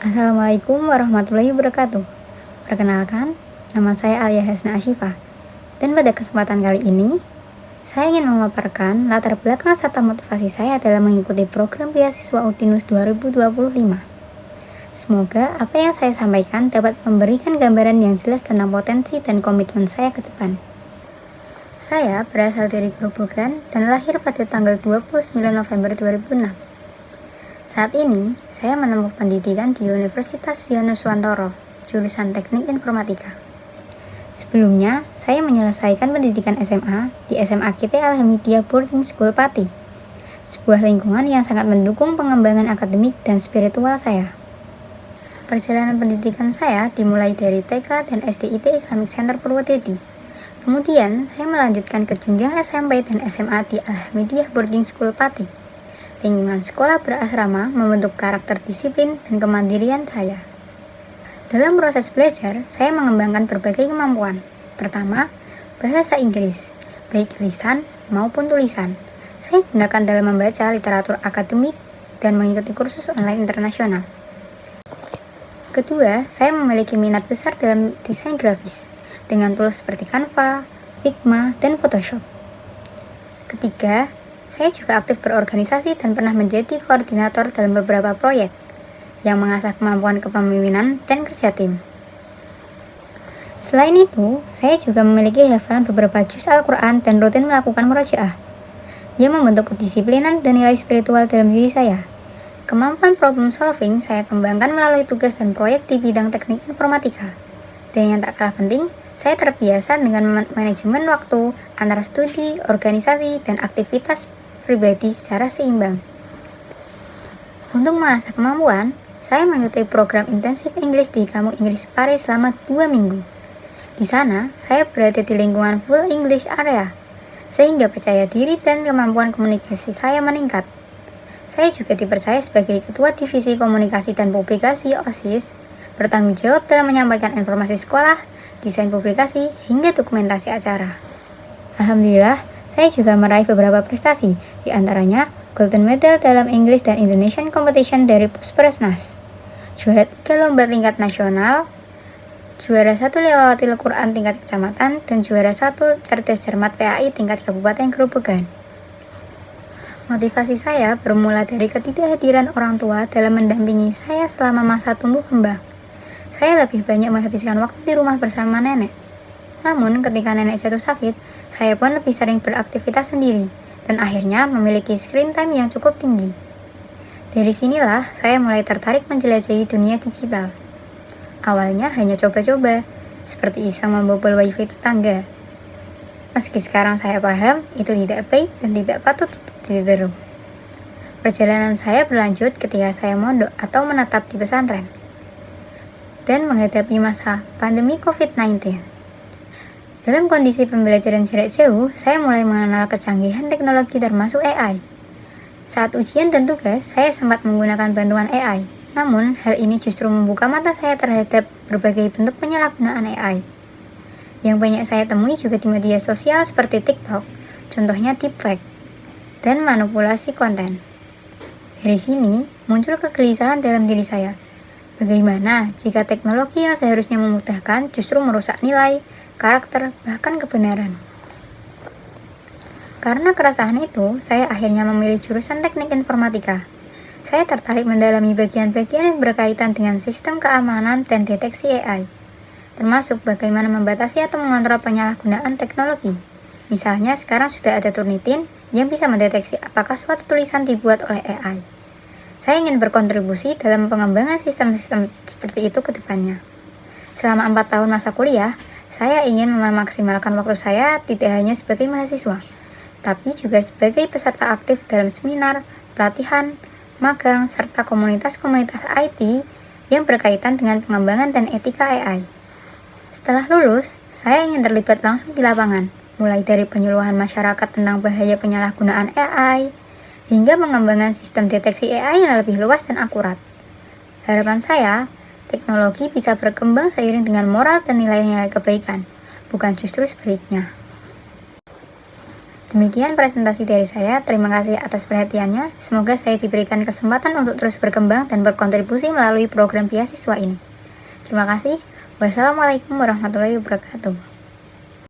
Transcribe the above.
Assalamualaikum warahmatullahi wabarakatuh. Perkenalkan, nama saya Alia Hasna Asyifa. Dan pada kesempatan kali ini, saya ingin memaparkan latar belakang serta motivasi saya dalam mengikuti program beasiswa Utinus 2025. Semoga apa yang saya sampaikan dapat memberikan gambaran yang jelas tentang potensi dan komitmen saya ke depan. Saya berasal dari Grobogan dan lahir pada tanggal 29 November 2006. Saat ini, saya menempuh pendidikan di Universitas Wianuswantoro, jurusan Teknik Informatika. Sebelumnya, saya menyelesaikan pendidikan SMA di SMA KT Alhamidiyah Boarding School Pati, sebuah lingkungan yang sangat mendukung pengembangan akademik dan spiritual saya. Perjalanan pendidikan saya dimulai dari TK dan SDIT Islamic Center Purwodadi. Kemudian, saya melanjutkan ke jenjang SMP dan SMA di Alhamidiyah Boarding School Pati. Lingkungan sekolah berasrama membentuk karakter disiplin dan kemandirian saya. Dalam proses belajar, saya mengembangkan berbagai kemampuan. Pertama, bahasa Inggris, baik lisan maupun tulisan. Saya gunakan dalam membaca literatur akademik dan mengikuti kursus online internasional. Kedua, saya memiliki minat besar dalam desain grafis dengan tools seperti Canva, Figma, dan Photoshop. Ketiga, saya juga aktif berorganisasi dan pernah menjadi koordinator dalam beberapa proyek yang mengasah kemampuan kepemimpinan dan kerja tim. Selain itu, saya juga memiliki hafalan beberapa juz Al-Quran dan rutin melakukan murojaah yang membentuk kedisiplinan dan nilai spiritual dalam diri saya. Kemampuan problem solving saya kembangkan melalui tugas dan proyek di bidang teknik informatika. Dan yang tak kalah penting, saya terbiasa dengan manajemen waktu antara studi, organisasi, dan aktivitas pribadi secara seimbang. Untuk mengasah kemampuan, saya mengikuti program intensif Inggris di Kamu Inggris Paris selama 2 minggu. Di sana, saya berada di lingkungan full English area, sehingga percaya diri dan kemampuan komunikasi saya meningkat. Saya juga dipercaya sebagai Ketua Divisi Komunikasi dan Publikasi OSIS, bertanggung jawab dalam menyampaikan informasi sekolah, desain publikasi, hingga dokumentasi acara. Alhamdulillah, saya juga meraih beberapa prestasi, di antaranya Golden Medal dalam English dan Indonesian Competition dari Puspersnas, juara 3 lomba tingkat nasional, juara 1 lewatil Quran tingkat kecamatan, dan juara 1 cerdas cermat PAI tingkat Kabupaten Grobogan. Motivasi saya bermula dari ketidakhadiran orang tua dalam mendampingi saya selama masa tumbuh kembang. Saya lebih banyak menghabiskan waktu di rumah bersama nenek. Namun, ketika nenek jatuh sakit, saya pun lebih sering beraktivitas sendiri, dan akhirnya memiliki screen time yang cukup tinggi. Dari sinilah, saya mulai tertarik menjelajahi dunia digital. Awalnya hanya coba-coba, seperti iseng membobol wifi tetangga. Meski sekarang saya paham, itu tidak baik dan tidak patut ditiru. Perjalanan saya berlanjut ketika saya mondok atau menetap di pesantren, dan menghadapi masa pandemi COVID-19. Dalam kondisi pembelajaran jarak jauh, saya mulai mengenal kecanggihan teknologi termasuk AI. Saat ujian dan tugas, saya sempat menggunakan bantuan AI. Namun, hal ini justru membuka mata saya terhadap berbagai bentuk penyalahgunaan AI. Yang banyak saya temui juga di media sosial seperti TikTok, contohnya deepfake, dan manipulasi konten. Dari sini, muncul kegelisahan dalam diri saya. Bagaimana jika teknologi yang seharusnya memudahkan justru merusak nilai, karakter, bahkan kebenaran? Karena keresahan itu, saya akhirnya memilih jurusan teknik informatika. Saya tertarik mendalami bagian-bagian yang berkaitan dengan sistem keamanan dan deteksi AI, termasuk bagaimana membatasi atau mengontrol penyalahgunaan teknologi. Misalnya, sekarang sudah ada Turnitin yang bisa mendeteksi apakah suatu tulisan dibuat oleh AI. Saya ingin berkontribusi dalam pengembangan sistem-sistem seperti itu ke depannya. Selama 4 tahun masa kuliah, saya ingin memaksimalkan waktu saya tidak hanya sebagai mahasiswa, tapi juga sebagai peserta aktif dalam seminar, pelatihan, magang, serta komunitas-komunitas IT yang berkaitan dengan pengembangan dan etika AI. Setelah lulus, saya ingin terlibat langsung di lapangan, mulai dari penyuluhan masyarakat tentang bahaya penyalahgunaan AI, hingga pengembangan sistem deteksi AI yang lebih luas dan akurat. Harapan saya, teknologi bisa berkembang seiring dengan moral dan nilai-nilai kebaikan, bukan justru sebaliknya. Demikian presentasi dari saya. Terima kasih atas perhatiannya. Semoga saya diberikan kesempatan untuk terus berkembang dan berkontribusi melalui program beasiswa ini. Terima kasih. Wassalamualaikum warahmatullahi wabarakatuh.